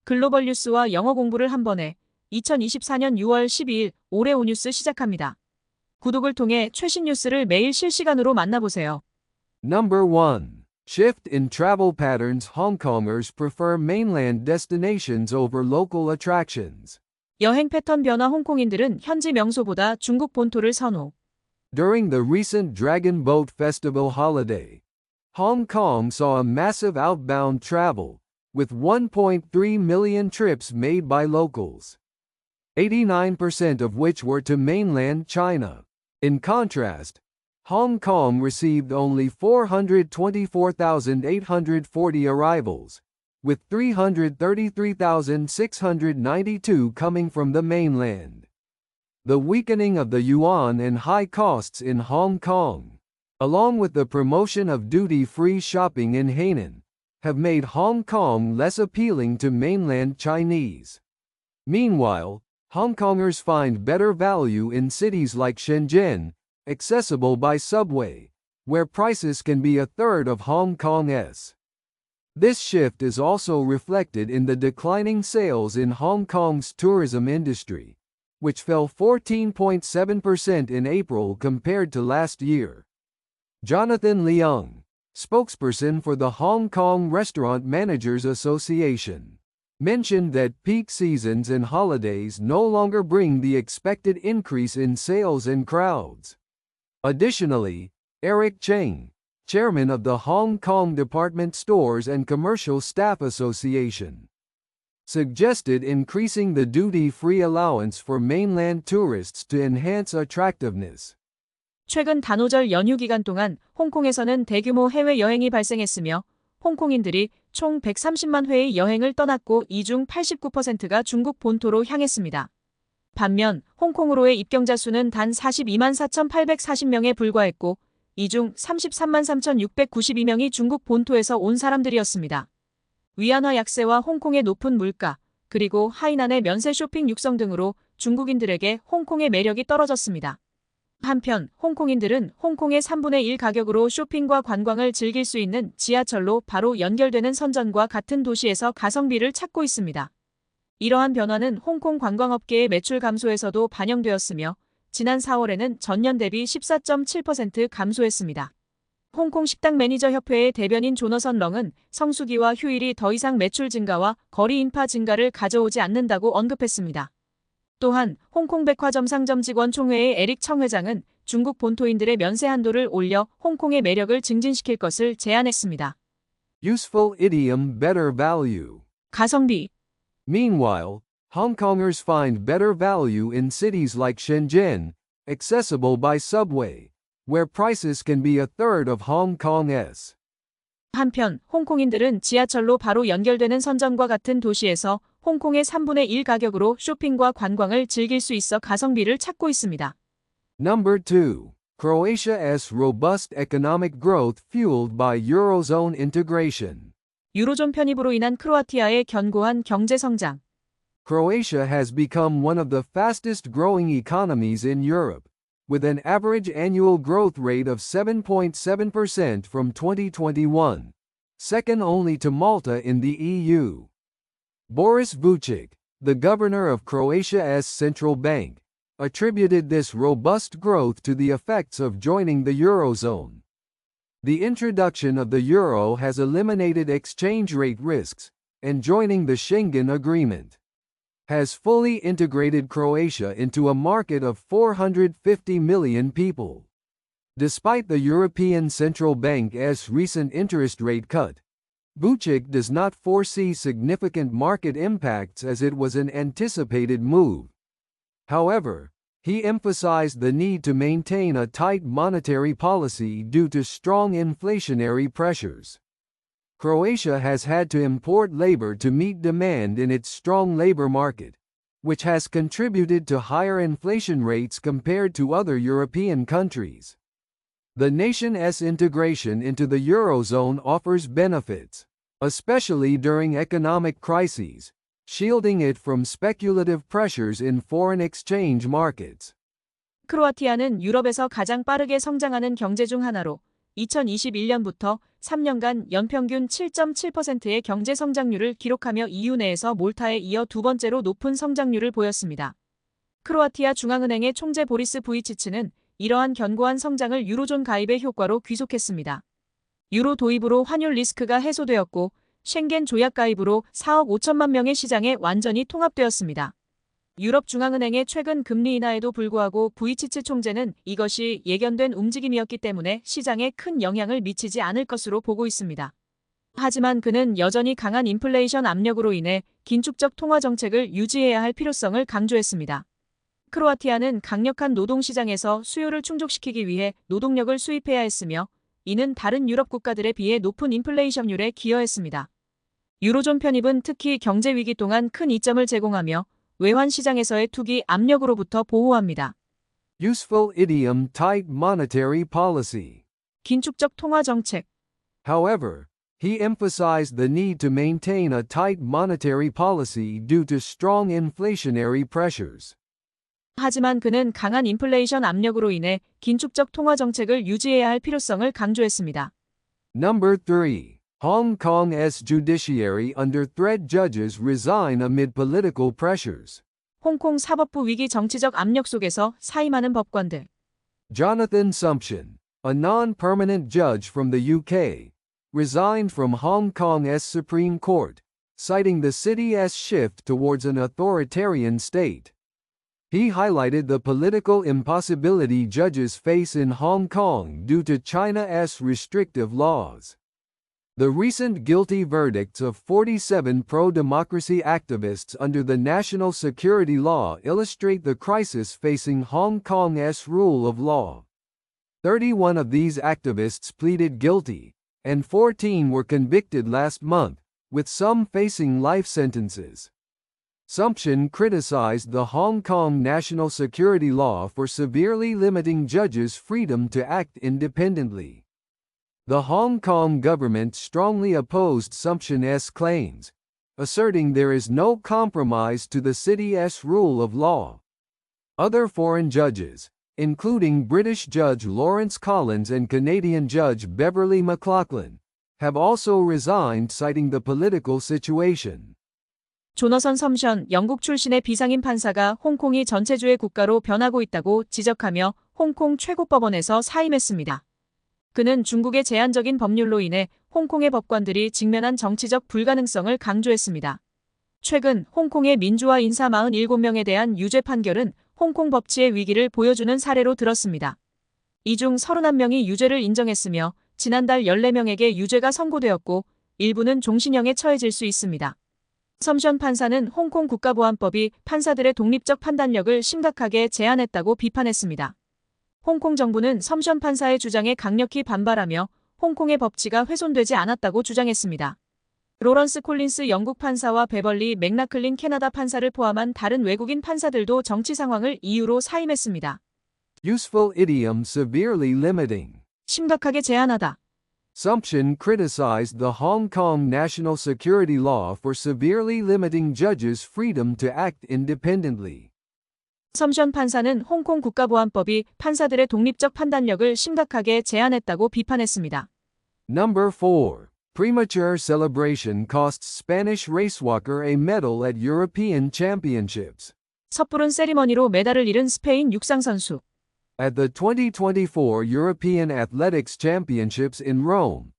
글로벌 뉴스와 영어 공부를 한 번에 2024년 6월 12일 올해 오뉴스 시작합니다. 구독을 통해 최신 뉴스를 매일 실시간으로 만나보세요. Number 1. Shift in travel patterns. Hongkongers prefer mainland destinations over local attractions. 여행 패턴 변화. 홍콩인들은 현지 명소보다 중국 본토를 선호. During the recent Dragon Boat Festival holiday, Hong Kong saw a massive outbound travel, with 1.3 million trips made by locals, 89% of which were to mainland China. In contrast, Hong Kong received only 424,840 arrivals, with 333,692 coming from the mainland. The weakening of the yuan and high costs in Hong Kong, along with the promotion of duty-free shopping in Hainan, have made Hong Kong less appealing to mainland Chinese. Meanwhile, Hong Kongers find better value in cities like Shenzhen, accessible by subway, where prices can be a third of Hong Kong's. This shift is also reflected in the declining sales in Hong Kong's tourism industry, which fell 14.7% in April compared to last year. Jonathan Leung, spokesperson for the Hong Kong Restaurant Managers Association, mentioned that peak seasons and holidays no longer bring the expected increase in sales and crowds. Additionally, Eric Cheng, chairman of the Hong Kong Department Stores and Commercial Staff Association, suggested increasing the duty-free allowance for mainland tourists to enhance attractiveness. 최근 단오절 연휴 기간 동안 홍콩에서는 대규모 해외 여행이 발생했으며 홍콩인들이 총 130만 회의 여행을 떠났고 이 중 89%가 중국 본토로 향했습니다. 반면 홍콩으로의 입경자 수는 단 42만 4,840명에 불과했고 이 중 33만 3,692명이 중국 본토에서 온 사람들이었습니다. 위안화 약세와 홍콩의 높은 물가, 그리고 하이난의 면세 쇼핑 육성 등으로 중국인들에게 홍콩의 매력이 떨어졌습니다. 한편 홍콩인들은 홍콩의 3분의 1 가격으로 쇼핑과 관광을 즐길 수 있는 지하철로 바로 연결되는 선전과 같은 도시에서 가성비를 찾고 있습니다. 이러한 변화는 홍콩 관광업계의 매출 감소에서도 반영되었으며 지난 4월에는 전년 대비 14.7% 감소했습니다. 홍콩 식당 매니저 협회의 대변인 조너선 렁은 성수기와 휴일이 더 이상 매출 증가와 거리 인파 증가를 가져오지 않는다고 언급했습니다. 또한 홍콩 백화점 상점 직원 총회의 에릭 청 회장은 중국 본토인들의 면세 한도를 올려 홍콩의 매력을 증진시킬 것을 제안했습니다. Useful idiom. Better value. 가성비. Meanwhile, Hongkongers find better value in cities like Shenzhen, accessible by subway, where prices can be a third of Hong Kong's. 한편 홍콩인들은 지하철로 바로 연결되는 선점과 같은 도시에서 홍콩의 3분의 1 가격으로 쇼핑과 관광을 즐길 수 있어 가성비를 찾고 있습니다. Number 2. Croatia's robust economic growth fueled by Eurozone integration. 유로존 편입으로 인한 크로아티아의 견고한 경제 성장. Croatia has become one of the fastest growing economies in Europe, with an average annual growth rate of 7.7% from 2021, second only to Malta in the EU. Boris Vučić, the governor of Croatia's central bank, attributed this robust growth to the effects of joining the Eurozone. The introduction of the euro has eliminated exchange rate risks, and joining the Schengen Agreement has fully integrated Croatia into a market of 450 million people. Despite the European Central Bank's recent interest rate cut, Vučić does not foresee significant market impacts as it was an anticipated move. However, he emphasized the need to maintain a tight monetary policy due to strong inflationary pressures. Croatia has had to import labor to meet demand in its strong labor market, which has contributed to higher inflation rates compared to other European countries. The nation's integration into the Eurozone offers benefits, especially during economic crises, shielding it from speculative pressures in foreign exchange markets. 크로아티아는 유럽에서 가장 빠르게 성장하는 경제 중 하나로 2021년부터 3년간 연평균 7.7%의 경제 성장률을 기록하며 EU 내에서 몰타에 이어 두 번째로 높은 성장률을 보였습니다. 크로아티아 중앙은행의 총재 보리스 부이치치는 이러한 견고한 성장을 유로존 가입의 효과로 귀속했습니다. 유로 도입으로 환율 리스크가 해소되었고 쉥겐 조약 가입으로 4억 5천만 명의 시장에 완전히 통합되었습니다. 유럽중앙은행의 최근 금리 인하에도 불구하고 부이치치 총재는 이것이 예견된 움직임이었기 때문에 시장에 큰 영향을 미치지 않을 것으로 보고 있습니다. 하지만 그는 여전히 강한 인플레이션 압력으로 인해 긴축적 통화 정책을 유지해야 할 필요성을 강조했습니다. 크로아티아는 강력한 노동시장에서 수요를 충족시키기 위해 노동력을 수입해야 했으며 이는 다른 유럽 국가들에 비해 높은 인플레이션율에 기여했습니다. 유로존 편입은 특히 경제 위기 동안 큰 이점을 제공하며 외환 시장에서의 투기 압력으로부터 보호합니다. Useful idiom tight monetary policy. 긴축적 통화 정책. However, he emphasized the need to maintain a tight monetary policy due to strong inflationary pressures. 하지만 그는 강한 인플레이션 압력으로 인해 긴축적 통화 정책을 유지해야 할 필요성을 강조했습니다. Number 3. Hong Kong's judiciary under threat judges resign amid political pressures. 홍콩 사법부 위기 정치적 압력 속에서 사임하는 법관들. Jonathan Sumption, a non-permanent judge from the UK, resigned from Hong Kong's Supreme Court, citing the city's shift towards an authoritarian state. He highlighted the political impossibility judges face in Hong Kong due to China's restrictive laws. The recent guilty verdicts of 47 pro-democracy activists under the national security law illustrate the crisis facing Hong Kong's rule of law. 31 of these activists pleaded guilty, and 14 were convicted last month, with some facing life sentences. Sumption criticized the Hong Kong national security law for severely limiting judges' freedom to act independently. The Hong Kong government strongly opposed Sumption's claims, asserting there is no compromise to the city's rule of law. Other foreign judges, including British Judge Lawrence Collins and Canadian Judge Beverly McLaughlin, have also resigned citing the political situation. 조너선 섬션 영국 출신의 비상임 판사가 홍콩이 전체주의 국가로 변하고 있다고 지적하며 홍콩 최고법원에서 사임했습니다. 그는 중국의 제한적인 법률로 인해 홍콩의 법관들이 직면한 정치적 불가능성을 강조했습니다. 최근 홍콩의 민주화 인사 47명에 대한 유죄 판결은 홍콩 법치의 위기를 보여주는 사례로 들었습니다. 이 중 31명이 유죄를 인정했으며 지난달 14명에게 유죄가 선고되었고 일부는 종신형에 처해질 수 있습니다. 섬션 판사는 홍콩 국가보안법이 판사들의 독립적 판단력을 심각하게 제한했다고 비판했습니다. 홍콩 정부는 섬션 판사의 주장에 강력히 반발하며 홍콩의 법치가 훼손되지 않았다고 주장했습니다. 로런스 콜린스 영국 판사와 베벌리 맥라클린 캐나다 판사를 포함한 다른 외국인 판사들도 정치 상황을 이유로 사임했습니다. Useful idiom severely limiting. 심각하게 제한하다. Sumption criticized the Hong Kong national security law for severely limiting judges' freedom to act independently. 섬션 판사는 홍콩 국가보안법이 판사들의 독립적 판단력을 심각하게 제한했다고 비판했습니다. Number 4. Premature celebration costs Spanish racewalker a medal at European Championships. 섣부른 세리머니로 메달을 잃은 스페인 육상 선수. At the 2024 European Athletics Championships in Rome,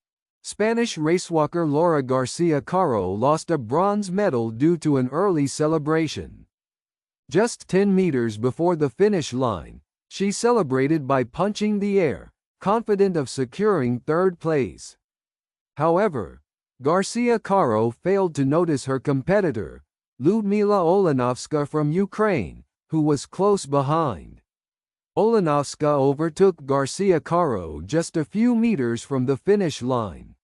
Spanish racewalker Laura Garcia Caro lost a bronze medal due to an early celebration. Just 10 meters before the finish line, she celebrated by punching the air, confident of securing third place. However, Garcia Caro failed to notice her competitor, Ludmila Olenovska from Ukraine, who was close behind. Olenovska overtook Garcia Caro just a few meters from the finish line.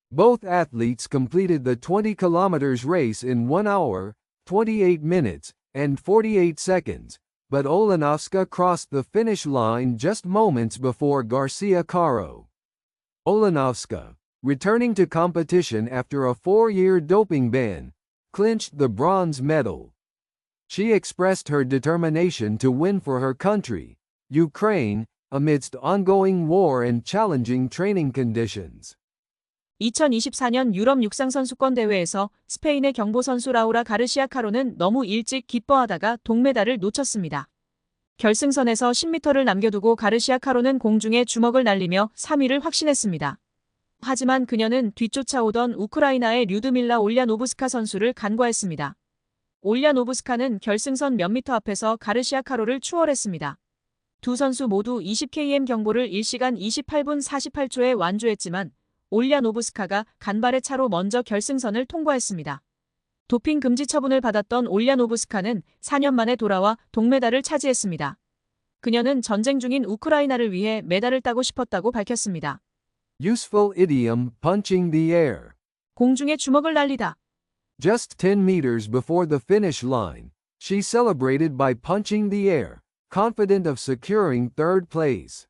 Both athletes completed the 20 kilometers race in 1 hour, 28 minutes, and 48 seconds, but Olenovska crossed the finish line just moments before Garcia Caro. Olenovska, returning to competition after a 4-year doping ban, clinched the bronze medal. She expressed her determination to win for her country, Ukraine, amidst ongoing war and challenging training conditions. 2024년 유럽 육상선수권 대회에서 스페인의 경보 선수 라우라 가르시아 카로는 너무 일찍 기뻐하다가 동메달을 놓쳤습니다. 결승선에서 10m를 남겨두고 가르시아 카로는 공중에 주먹을 날리며 3위를 확신했습니다. 하지만 그녀는 뒤쫓아오던 우크라이나의 류드밀라 올랴노브스카 선수를 간과했습니다. 올랴노브스카는 결승선 몇 미터 앞에서 가르시아 카로를 추월했습니다. 두 선수 모두 20km 경보를 1시간 28분 48초에 완주했지만 올랴노브스카가 간발의 차로 먼저 결승선을 통과했습니다. 도핑 금지 처분을 받았던 올랴노브스카는 4년 만에 돌아와 동메달을 차지했습니다. 그녀는 전쟁 중인 우크라이나를 위해 메달을 따고 싶었다고 밝혔습니다. Useful idiom, punching the air. 공중에 주먹을 날리다. Just 10 meters before the finish line, she celebrated by punching the air, confident of securing third place.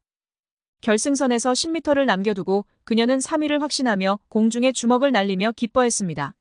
결승선에서 10m를 남겨두고 그녀는 3위를 확신하며 공중에 주먹을 날리며 기뻐했습니다.